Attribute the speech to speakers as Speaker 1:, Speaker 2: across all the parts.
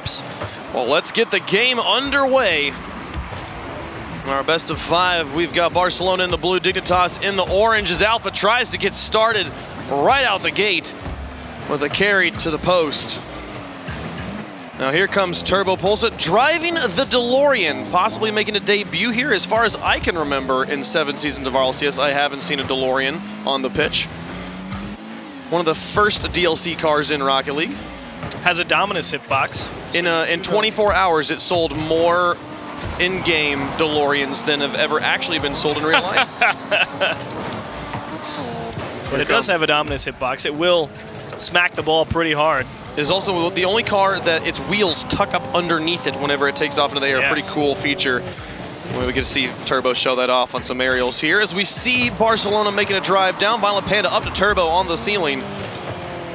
Speaker 1: laps.
Speaker 2: Well, let's get the game underway. Our best of 5, we've got Barcelona in the blue, Dignitas in the orange as Alpha tries to get started right out the gate with a carry to the post. Now here comes Turbo Pulsa driving the DeLorean, possibly making a debut here. As far as I can remember in 7 seasons of RLCS, I haven't seen a DeLorean on the pitch. One of the first DLC cars in Rocket League.
Speaker 1: Has a Dominus hitbox.
Speaker 2: In 24 hours, it sold more in-game DeLoreans than have ever actually been sold in real life.
Speaker 1: But it does have a Dominus hitbox. It will smack the ball pretty hard.
Speaker 2: It's also the only car that its wheels tuck up underneath it whenever it takes off into the air.
Speaker 1: Yes.
Speaker 2: Pretty cool feature. We get to see Turbo show that off on some aerials here as we see Barcelona making a drive down. Violent Panda up to Turbo on the ceiling.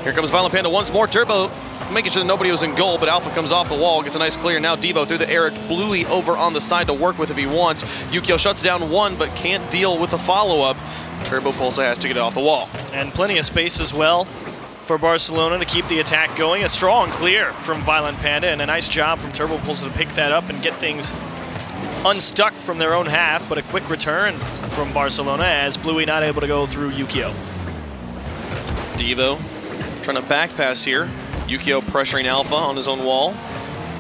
Speaker 2: Here comes Violent Panda once more. Turbo making sure that nobody was in goal, but Alpha comes off the wall, gets a nice clear. Now Devo through the air, Bluey over on the side to work with if he wants. Yukio shuts down one, but can't deal with the follow-up. Turbo Pulsa has to get it off the wall.
Speaker 1: And plenty of space as well for Barcelona to keep the attack going. A strong clear from Violent Panda, and a nice job from Turbo Pulsa to pick that up and get things unstuck from their own half, but a quick return from Barcelona as Bluey not able to go through Yukio.
Speaker 2: Devo trying to back pass here. Yukio pressuring Alpha on his own wall.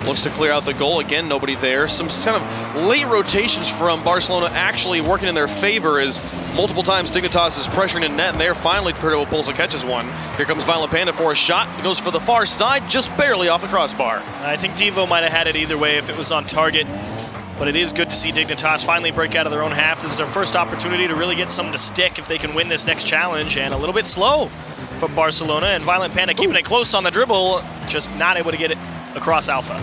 Speaker 2: Looks to clear out the goal. Again, nobody there. Some kind of late rotations from Barcelona actually working in their favor as multiple times Dignitas is pressuring in net, and there finally Turbo Pulsa catches one. Here comes Violent Panda for a shot. It goes for the far side, just barely off the crossbar.
Speaker 1: I think Devo might have had it either way if it was on target, but it is good to see Dignitas finally break out of their own half. This is their first opportunity to really get something to stick if they can win this next challenge, and a little bit slow from Barcelona, and Violent Panda keeping it close on the dribble, just not able to get it across Alpha.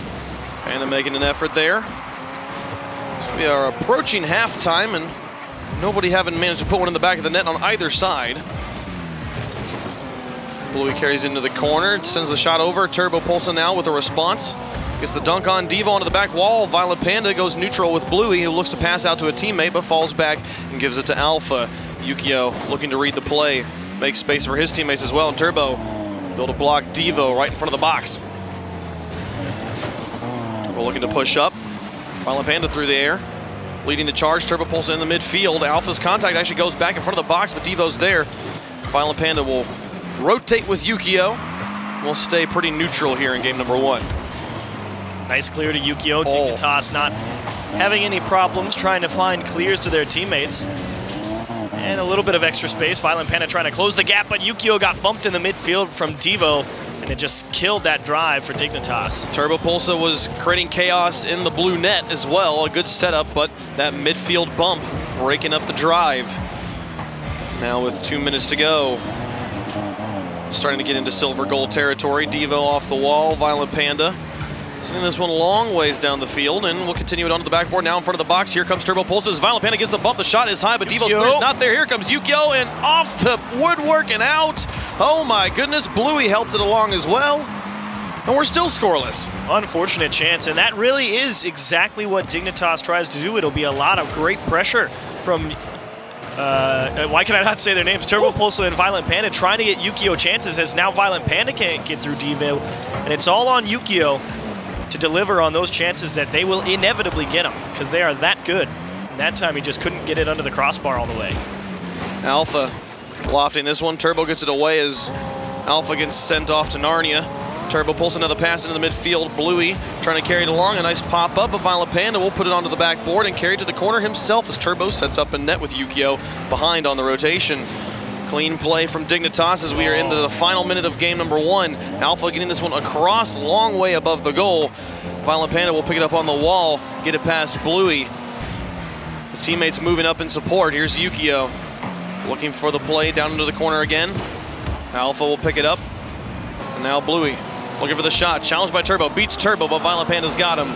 Speaker 2: Panda making an effort there. So we are approaching halftime, and nobody having managed to put one in the back of the net on either side. Bluey carries into the corner, sends the shot over. Turbo Pulsa now with a response. Gets the dunk on Devo onto the back wall. Violent Panda goes neutral with Bluey, who looks to pass out to a teammate, but falls back and gives it to Alpha. Yukio looking to read the play. Makes space for his teammates as well, and Turbo build a block Devo right in front of the box. Turbo looking to push up. Violent Panda through the air. Leading the charge, Turbo Pulsa in the midfield. Alpha's contact actually goes back in front of the box, but Devo's there. Violent Panda will rotate with Yukio. We'll stay pretty neutral here in game number 1.
Speaker 1: Nice clear to Yukio. Dignitas not having any problems trying to find clears to their teammates. And a little bit of extra space. Violent Panda trying to close the gap, but Yukio got bumped in the midfield from Devo, and it just killed that drive for Dignitas.
Speaker 2: Turbo Pulsa was creating chaos in the blue net as well. A good setup, but that midfield bump breaking up the drive. Now with 2 minutes to go. Starting to get into silver gold territory. Devo off the wall, Violent Panda. Sending this one a long ways down the field, and we'll continue it onto the backboard now in front of the box. Here comes Turbo Pulsa as Violent Panda gets the bump. The shot is high, but Devo's clear's not there. Here comes Yukio, and off the woodwork and out. Oh my goodness, Bluey helped it along as well. And we're still scoreless.
Speaker 1: Unfortunate chance, and that really is exactly what Dignitas tries to do. It'll be a lot of great pressure from, why can I not say their names? Turbo Pulsa and Violent Panda trying to get Yukio chances as now Violent Panda can't get through Devo. And it's all on Yukio to deliver on those chances that they will inevitably get them because they are that good. And that time he just couldn't get it under the crossbar all the way.
Speaker 2: Alpha lofting this one. Turbo gets it away as Alpha gets sent off to Narnia. Turbo pulls another pass into the midfield. Bluey trying to carry it along. A nice pop-up. A Violent Panda will put it onto the backboard and carry it to the corner himself as Turbo sets up a net with Yukio behind on the rotation. Clean play from Dignitas as we are into the final minute of game number 1. Alpha getting this one across, long way above the goal. Violent Panda will pick it up on the wall, get it past Bluey. His teammates moving up in support. Here's Yukio looking for the play down into the corner again. Alpha will pick it up. And now Bluey looking for the shot. Challenged by Turbo. Beats Turbo, but Violent Panda's got him.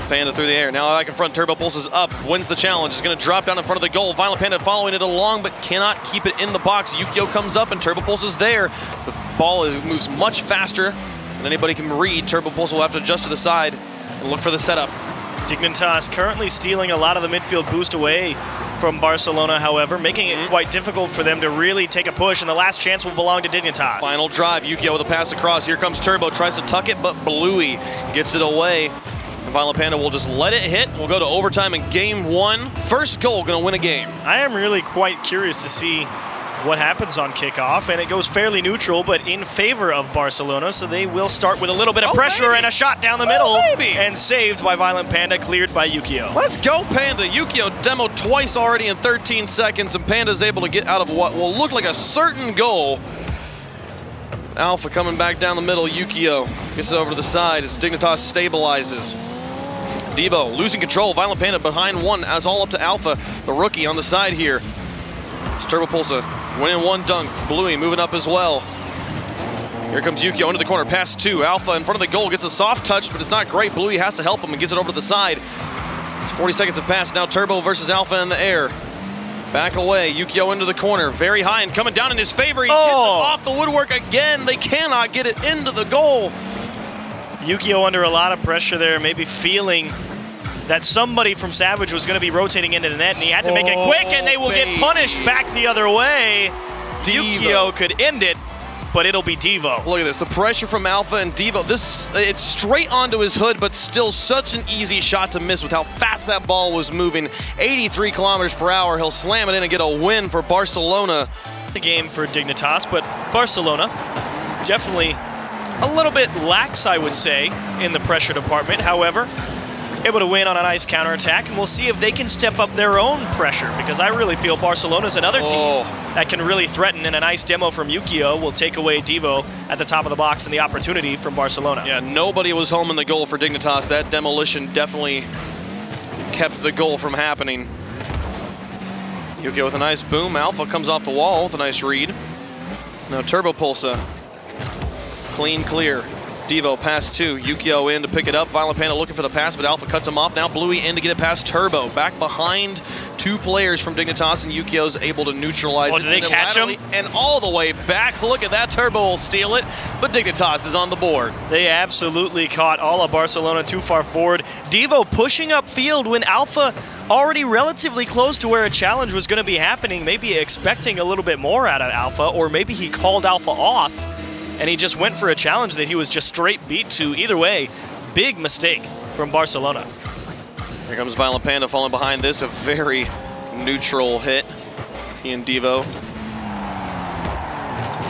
Speaker 2: Panda through the air. Now back in front, Turbo Pulsa's up, wins the challenge. Is going to drop down in front of the goal. Violent Panda following it along, but cannot keep it in the box. Yukio comes up and Turbo Pulsa's there. The ball moves much faster than anybody can read. Turbo Pulsa will have to adjust to the side and look for the setup.
Speaker 1: Dignitas currently stealing a lot of the midfield boost away from Barcelona, however, making it quite difficult for them to really take a push, and the last chance will belong to Dignitas.
Speaker 2: Final drive, Yukio with a pass across. Here comes Turbo, tries to tuck it, but Bluey gets it away. And Violent Panda will just let it hit. We'll go to overtime in game 1. First goal, gonna win a game.
Speaker 1: I am really quite curious to see what happens on kickoff, and it goes fairly neutral, but in favor of Barcelona, so they will start with a little bit of pressure and a shot down the middle, and saved by Violent Panda, cleared by Yukio.
Speaker 2: Let's go, Panda. Yukio demoed twice already in 13 seconds, and Panda's able to get out of what will look like a certain goal. Alpha coming back down the middle. Yukio gets it over to the side as Dignitas stabilizes. Devo losing control. Violent Panda behind one, as all up to Alpha, the rookie on the side here. It's Turbo Pulsa winning one dunk. Bluey moving up as well. Here comes Yukio into the corner. Pass 2. Alpha in front of the goal gets a soft touch, but it's not great. Bluey has to help him and gets it over to the side. 40 seconds have passed. Now Turbo versus Alpha in the air. Back away. Yukio into the corner. Very high and coming down in his favor. He gets it off the woodwork again. They cannot get it into the goal.
Speaker 1: Yukio under a lot of pressure there, maybe feeling that somebody from Savage was going to be rotating into the net, and he had to make it quick, and they will get punished back the other way. Yukio could end it, but it'll be Devo.
Speaker 2: Look at this, the pressure from Alpha and Devo. It's straight onto his hood, but still such an easy shot to miss with how fast that ball was moving. 83 kilometers per hour. He'll slam it in and get a win for Barcelona.
Speaker 1: The game for Dignitas, but Barcelona definitely a little bit lax, I would say, in the pressure department. However, able to win on a nice counterattack, and we'll see if they can step up their own pressure, because I really feel Barcelona's another team that can really threaten, and a nice demo from Yukio will take away Devo at the top of the box and the opportunity from Barcelona.
Speaker 2: Yeah, nobody was home in the goal for Dignitas. That demolition definitely kept the goal from happening. Yukio with a nice boom. Alpha comes off the wall with a nice read. Now Turbo Pulsa. Clean clear. Devo pass 2. Yukio in to pick it up. Violent Panda looking for the pass, but Alpha cuts him off. Now Bluey in to get it past Turbo. Back behind 2 players from Dignitas, and Yukio's able to neutralize it.
Speaker 1: Did they catch him?
Speaker 2: And all the way back. Look at that. Turbo will steal it, but Dignitas is on the board.
Speaker 1: They absolutely caught all of Barcelona too far forward. Devo pushing upfield when Alpha already relatively close to where a challenge was going to be happening, maybe expecting a little bit more out of Alpha, or maybe he called Alpha off and he just went for a challenge that he was just straight beat to. Either way, big mistake from Barcelona.
Speaker 2: Here comes Violent Panda falling behind this. A very neutral hit. He and Devo.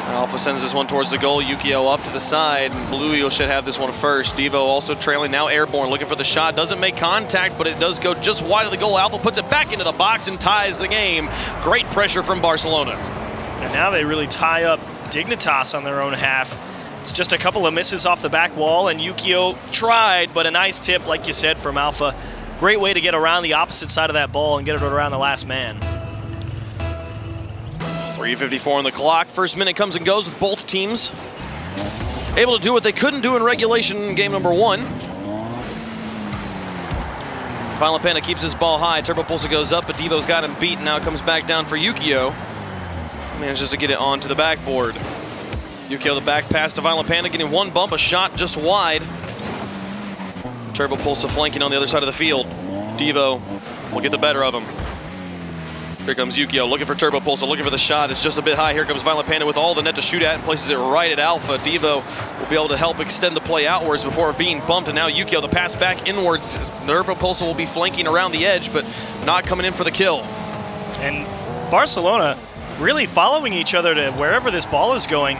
Speaker 2: Alpha sends this one towards the goal. Yukio up to the side, and Bluey should have this one first. Devo also trailing, now airborne, looking for the shot. Doesn't make contact, but it does go just wide of the goal. Alpha puts it back into the box and ties the game. Great pressure from Barcelona.
Speaker 1: And now they really tie up Dignitas on their own half. It's just a couple of misses off the back wall, and Yukio tried, but a nice tip, like you said, from Alpha. Great way to get around the opposite side of that ball and get it around the last man.
Speaker 2: 3:54 on the clock. First minute comes and goes with both teams able to do what they couldn't do in regulation in game number 1. Violent Panda keeps his ball high. Turbo Pulsa goes up, but Devo's got him beat. Now it comes back down for Yukio. Manages to get it onto the backboard. Yukio the back pass to Violent Panda, getting one bump, a shot just wide. Turbo Pulsa flanking on the other side of the field. Devo will get the better of him. Here comes Yukio looking for Turbo Pulsa, looking for the shot. It's just a bit high. Here comes Violent Panda with all the net to shoot at and places it right at Alpha. Devo will be able to help extend the play outwards before being bumped, and now Yukio the pass back inwards. Turbo Pulsa will be flanking around the edge, but not coming in for the kill.
Speaker 1: And Barcelona really following each other to wherever this ball is going.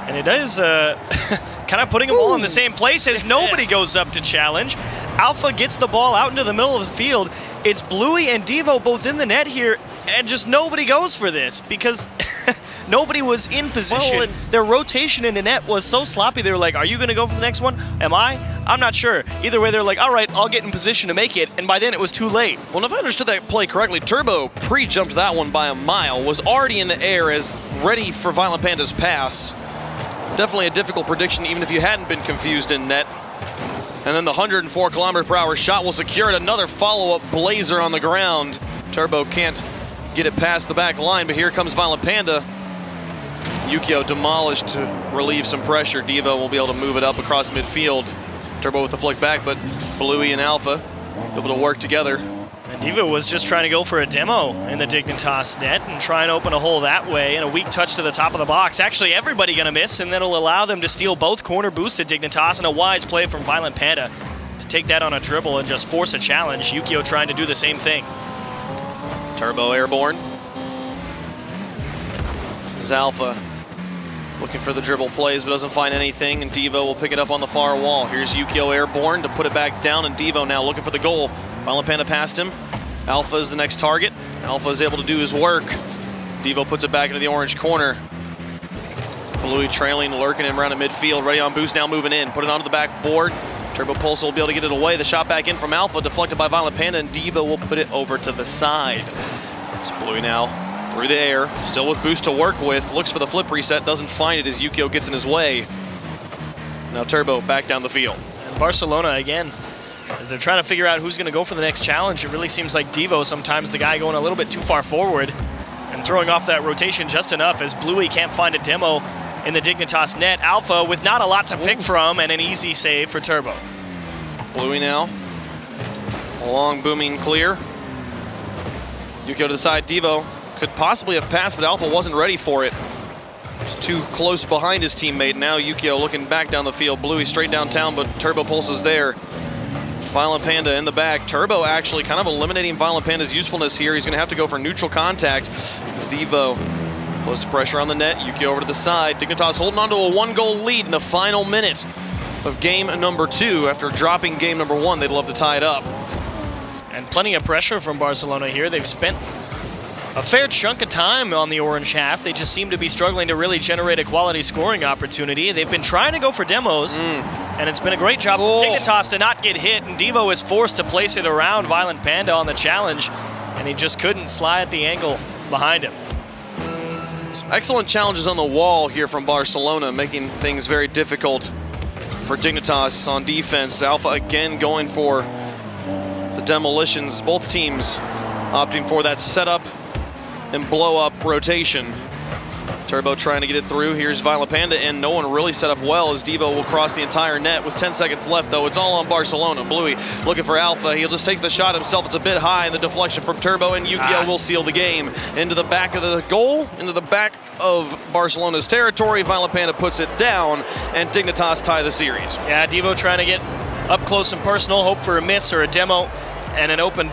Speaker 1: And it is kind of putting them all in the same place as nobody goes up to challenge. Alpha gets the ball out into the middle of the field. It's Bluey and Devo both in the net here, and just nobody goes for this because nobody was in position.
Speaker 2: Well,
Speaker 1: their rotation in the net was so sloppy. They were like, are you going to go for the next one? Am I? I'm not sure. Either way, they're like, all right, I'll get in position to make it, and by then it was too late.
Speaker 2: Well, if I understood that play correctly, Turbo pre-jumped that one by a mile, was already in the air as ready for Violent Panda's pass. Definitely a difficult prediction, even if you hadn't been confused in net. And then the 104 kilometer per hour shot will secure it. Another follow-up blazer on the ground. Turbo can't get it past the back line, but here comes Violent Panda. Yukio demolished to relieve some pressure. Devo will be able to move it up across midfield. Turbo with the flick back, but Bluey and Alpha able to work together.
Speaker 1: And Diva was just trying to go for a demo in the Dignitas net and try and open a hole that way, and a weak touch to the top of the box. Actually, everybody going to miss, and that'll allow them to steal both corner boosts at Dignitas, and a wise play from Violent Panda to take that on a dribble and just force a challenge. Yukio trying to do the same thing.
Speaker 2: Turbo airborne. Zalfa looking for the dribble plays but doesn't find anything, and Devo will pick it up on the far wall. Here's Yukio airborne to put it back down, and Devo now looking for the goal. Violent Panda past him. Alpha is the next target. Alpha is able to do his work. Devo puts it back into the orange corner. Bluey trailing, lurking him around the midfield. Ready on boost, now moving in. Put it onto the backboard. Turbo Pulse will be able to get it away. The shot back in from Alpha, deflected by Violent Panda, and Devo will put it over to the side. It's Bluey now through the air, still with boost to work with. Looks for the flip reset, doesn't find it as Yukio gets in his way. Now Turbo back down the field.
Speaker 1: And Barcelona again, as they're trying to figure out who's going to go for the next challenge. It really seems like Devo sometimes the guy going a little bit too far forward and throwing off that rotation just enough as Bluey can't find a demo in the Dignitas net. Alpha with not a lot to pick from and an easy save for Turbo.
Speaker 2: Bluey now, long booming clear. Yukio to the side, Devo could possibly have passed, but Alpha wasn't ready for it. He's too close behind his teammate. Now Yukio looking back down the field. Bluey straight downtown, but Turbo Pulse is there. Violent Panda in the back. Turbo actually kind of eliminating Violent Panda's usefulness here. He's going to have to go for neutral contact as Devo close to pressure on the net. Yukio over to the side. Dignitas holding on to a 1-goal lead in the final minute of game number 2. After dropping game number 1, they'd love to tie it up.
Speaker 1: And plenty of pressure from Barcelona here. They've spent a fair chunk of time on the orange half. They just seem to be struggling to really generate a quality scoring opportunity. They've been trying to go for demos, and it's been a great job for Dignitas to not get hit, and Devo is forced to place it around Violent Panda on the challenge, and he just couldn't slide the angle behind him.
Speaker 2: Some excellent challenges on the wall here from Barcelona, making things very difficult for Dignitas on defense. Alpha again going for the demolitions. Both teams opting for that setup and blow up rotation. Turbo trying to get it through. Here's Violent Panda, and no one really set up well as Devo will cross the entire net with 10 seconds left, though. It's all on Barcelona. Bluey looking for Alpha. He'll just take the shot himself. It's a bit high, and the deflection from Turbo, and Yukio will seal the game. Into the back of the goal, into the back of Barcelona's territory. Violent Panda puts it down, and Dignitas tie the series.
Speaker 1: Yeah, Devo trying to get up close and personal, hope for a miss or a demo and an open